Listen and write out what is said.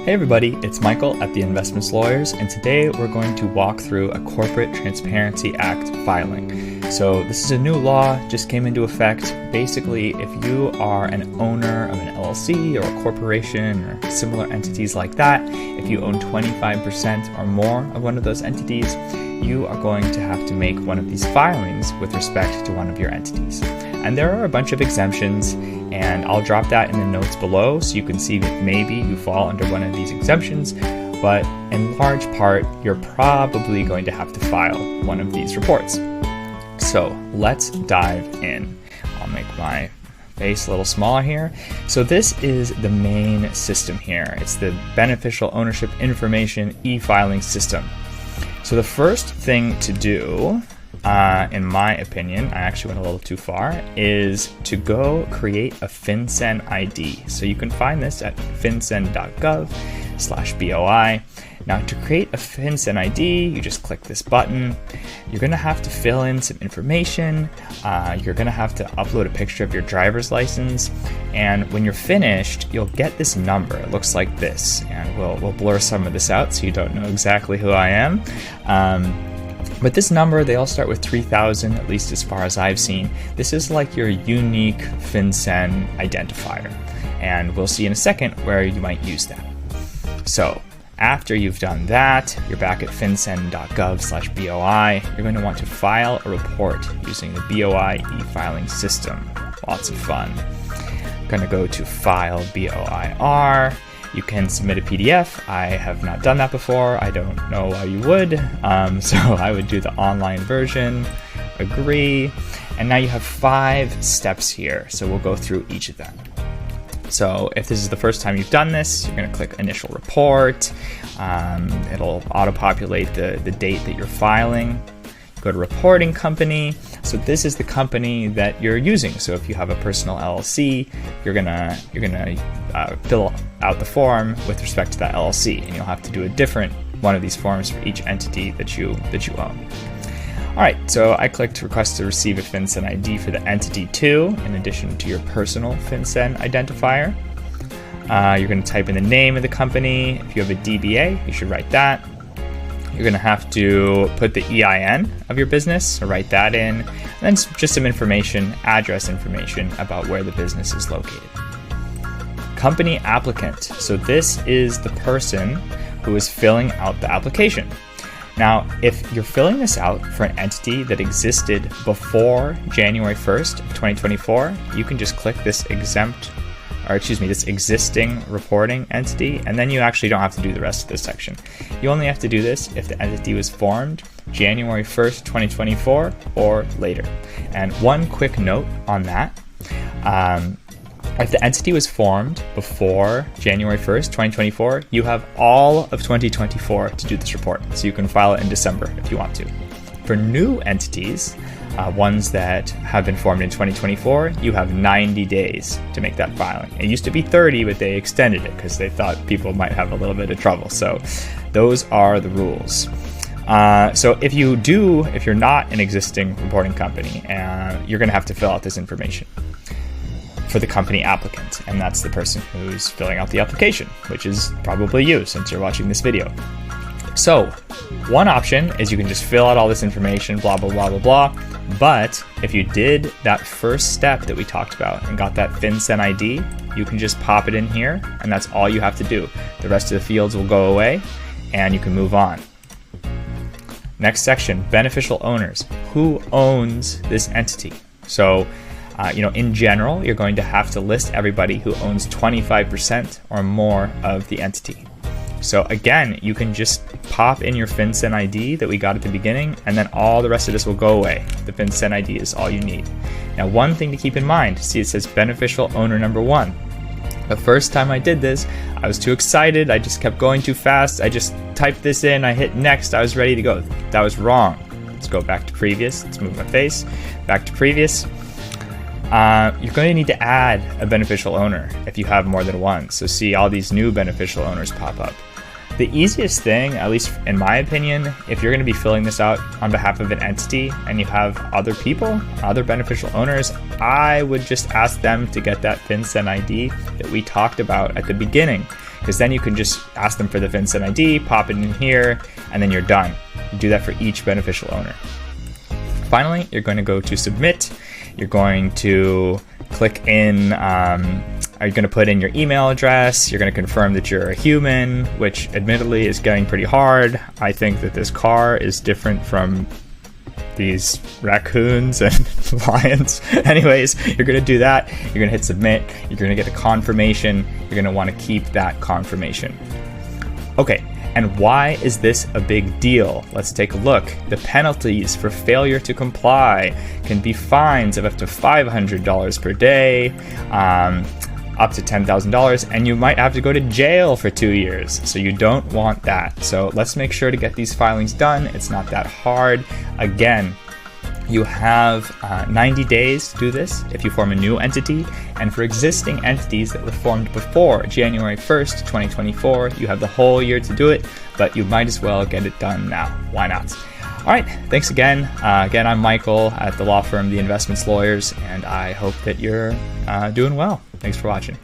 Hey everybody, it's Michael at the Investments Lawyers, and today we're going to walk through a Corporate Transparency Act filing. So this is a new law, just came into effect. Basically, if you are an owner of an LLC or a corporation or similar entities like that, if you own 25% or more of one of those entities, you are going to have to make one of these filings with respect to one of your entities. And there are a bunch of exemptions, and I'll drop that in the notes below so you can see that maybe you fall under one of these exemptions, but in large part, you're probably going to have to file one of these reports. So let's dive in. I'll make my face a little smaller here. So this is the main system here. It's the Beneficial Ownership Information e-filing system. So the first thing to do, in my opinion, I actually went a little too far, is to go create a FinCEN ID. So you can find this at fincen.gov/BOI. Now to create a FinCEN ID, you just click this button. You're gonna have to fill in some information. You're gonna have to upload a picture of your driver's license. And when you're finished, you'll get this number. It looks like this. And we'll blur some of this out so you don't know exactly who I am. But this number, they all start with 3000, at least as far as I've seen. This is like your unique FinCEN identifier. And we'll see in a second where you might use that. So after you've done that, you're back at fincen.gov/BOI. You're going to want to file a report using the BOI e-filing system. Lots of fun. I'm going to go to File BOIR. You can submit a PDF. I have not done that before. I don't know why you would. So I would do the online version, agree. And now you have 5 steps here. So we'll go through each of them. So if this is the first time you've done this, you're going to click Initial Report. It'll auto-populate the date that you're filing. Go to Reporting Company. So this is the company that you're using. So if you have a personal LLC, you're gonna fill out the form with respect to that LLC, and you'll have to do a different one of these forms for each entity that you own. All right, so I clicked Request to receive a FinCEN ID for the entity 2, in addition to your personal FinCEN identifier. You're going to type in the name of the company. If you have a DBA, you should write that. You're going to have to put the EIN of your business, so write that in, and then just some information, address information about where the business is located. Company applicant. So this is the person who is filling out the application. Now, if you're filling this out for an entity that existed before January 1st of 2024, you can just click this this existing reporting entity, and then you actually don't have to do the rest of this section. You only have to do this if the entity was formed January 1st, 2024 or later. And one quick note on that, if the entity was formed before January 1st, 2024, you have all of 2024 to do this report. So you can file it in December if you want to. For new entities, ones that have been formed in 2024, you have 90 days to make that filing. It used to be 30, but they extended it because they thought people might have a little bit of trouble. So those are the rules. So if you're not an existing reporting company, you're going to have to fill out this information for the company applicant, and that's the person who's filling out the application, which is probably you since you're watching this video. So one option is you can just fill out all this information, blah, blah, blah, blah, blah. But if you did that first step that we talked about and got that FinCEN ID, you can just pop it in here, and that's all you have to do. The rest of the fields will go away, and you can move on. Next section, beneficial owners. Who owns this entity? So in general, you're going to have to list everybody who owns 25% or more of the entity. So again, you can just pop in your FinCEN ID that we got at the beginning, and then all the rest of this will go away. The FinCEN ID is all you need. Now, one thing to keep in mind, see it says beneficial owner number 1. The first time I did this, I was too excited. I just kept going too fast. I just typed this in, I hit next, I was ready to go. That was wrong. Let's go back to previous. Let's move my face. Back to previous. You're going to need to add a beneficial owner if you have more than one. So see all these new beneficial owners pop up. The easiest thing, at least in my opinion, if you're going to be filling this out on behalf of an entity and you have other people, other beneficial owners, I would just ask them to get that FinCEN ID that we talked about at the beginning. because then you can just ask them for the FinCEN ID, pop it in here, and then you're done. You do that for each beneficial owner. Finally, you're going to go to submit. You're going to click in, are you going to put in your email address? You're going to confirm that you're a human, which admittedly is getting pretty hard. I think that this car is different from these raccoons and lions. Anyways, you're going to do that. You're going to hit submit. You're going to get a confirmation. You're going to want to keep that confirmation. Okay, and why is this a big deal? Let's take a look. The penalties for failure to comply can be fines of up to $500 per day, up to $10,000, and you might have to go to jail for 2 years. So you don't want that. So let's make sure to get these filings done. It's not that hard. Again, you have 90 days to do this if you form a new entity. And for existing entities that were formed before January 1st, 2024, you have the whole year to do it, but you might as well get it done now. Why not? All right, thanks again. Again, I'm Michael at the law firm The Investments Lawyers, and I hope that you're doing well. Thanks for watching.